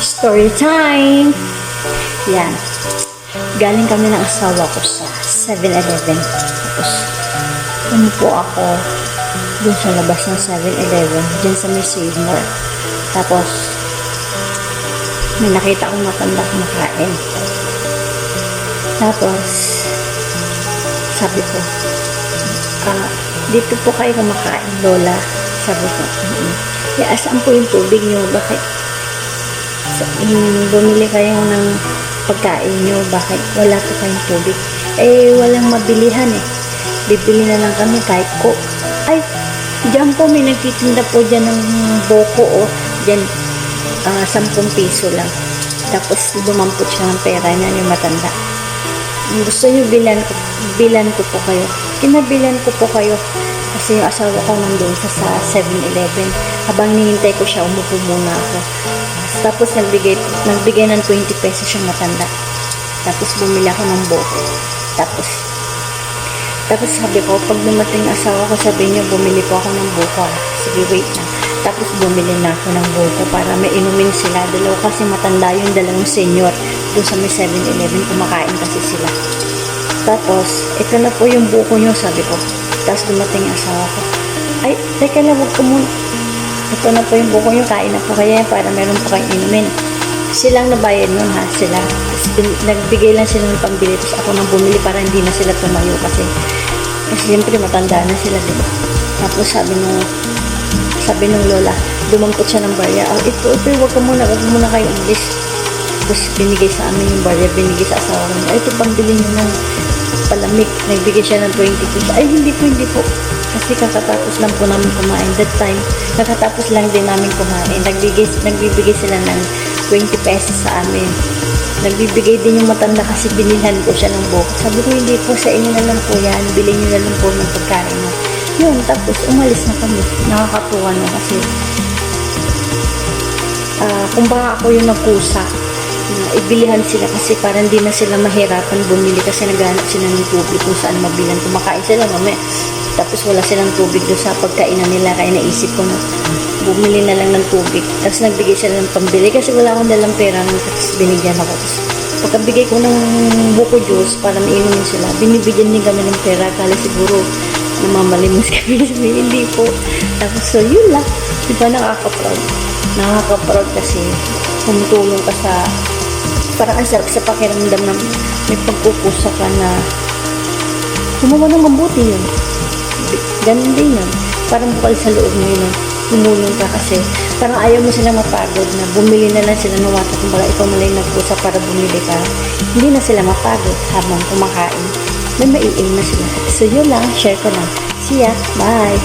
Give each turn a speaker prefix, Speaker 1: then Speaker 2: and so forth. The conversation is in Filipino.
Speaker 1: Story time! Yan. Galing kami ng asawa ko sa 7-Eleven. Tapos, umupo ako dun sa labas ng 7-Eleven, dyan sa may Seymour. Tapos, may nakita akong matanda kumakain. Tapos, sabi ko, dito po kayo kumakain, Lola. Sabi ko, saan po yung tubig nyo? Bakit? Bumili kayo ng pagkain nyo, bakit wala po kayong tubig? Walang mabilihan Bibili na lang kami kahit coke. Ay, dyan po may nagtitinda po dyan ng boko dyan, 10 piso lang. Tapos dumampot siya ng pera niya yung matanda. Gusto nyo bilan ko po kayo. Kinabilan ko po kayo kasi yung asawa ko nandun sa 7-Eleven. Habang nihintay ko siya, umupo muna ako. Tapos nagbigay ng 20 pesos yung matanda. Tapos bumili ako ng boko. Tapos sabi ko, pag dumating asawa ko, sabi niyo, bumili po ako ng boko. Sige, wait na. Tapos bumili na ako ng boko para may inumin sila. Dalawa kasi matanda yung dalawang senior. Doon sa may 7-Eleven, kumakain kasi sila. Tapos, ito na po yung buko nyo, sabi ko. Tapos dumating yung asawa ko. Ay, teka lang, wag ko muna. Ito na po yung buko nyo, kain na po kaya para meron po kayong inumin. Silang nabayad nun ha, sila. Nagbigay lang sila ng pambili. Tapos ako nang bumili para hindi na sila tumayo kasi siyempre matanda na sila, diba? Tapos sabi nung lola, dumampot siya ng barya. Ito, wag muna kayo umalis. Tapos binigay sa amin yung barya, binigay sa asawa ko. Ito, pambili nyo ng palamig. Nagbigay siya ng 20 pesos. Ay, hindi po. Kasi kakatapos lang po namin kumain. That time, kakatapos lang din namin kumain. Nagbibigay sila ng 20 pesos sa amin. Nagbibigay din yung matanda kasi binilhan ko siya ng buko. Sabi ko, hindi po, sa inyo na lang po yan. Bilhin nyo na lang po ng pagkain mo. Yun, tapos umalis na kami. Nakakatuwa na kasi kung baka ako yung nagkusa, ibilihan sila kasi para hindi na sila mahirapan bumili kasi naghanap sila ng tubig kung saan mabilan. Kumakain sila mamaya. Tapos wala silang tubig doon sa pagkainan nila. Kaya naisip ko na bumili na lang ng tubig. Tapos nagbigay sila ng pambili kasi wala akong dalang pera. Tapos binigyan ako. Tapos pagkabigay ko ng buko juice para mainumin sila, binibigyan din kami ng pera. Kala siguro namamalimos kami. Hindi po. Tapos so yun lang. Diba nakaka-proud? Nakaka-proud kasi tumutulong ka sa parang ang sarap sa pakiramdam na may pagkukusa ka na gumawa ng mabuti yun. Ganun din yun. Parang bukal sa loob mo yun. Tumulong ka kasi parang ayaw mo silang mapagod na bumili na lang sila ng water. Kung baka ikaw malay nagpusa para bumili ka, hindi na sila mapagod habang kumakain. May maiinom na sila. So yun lang, share ko lang. See ya. Bye.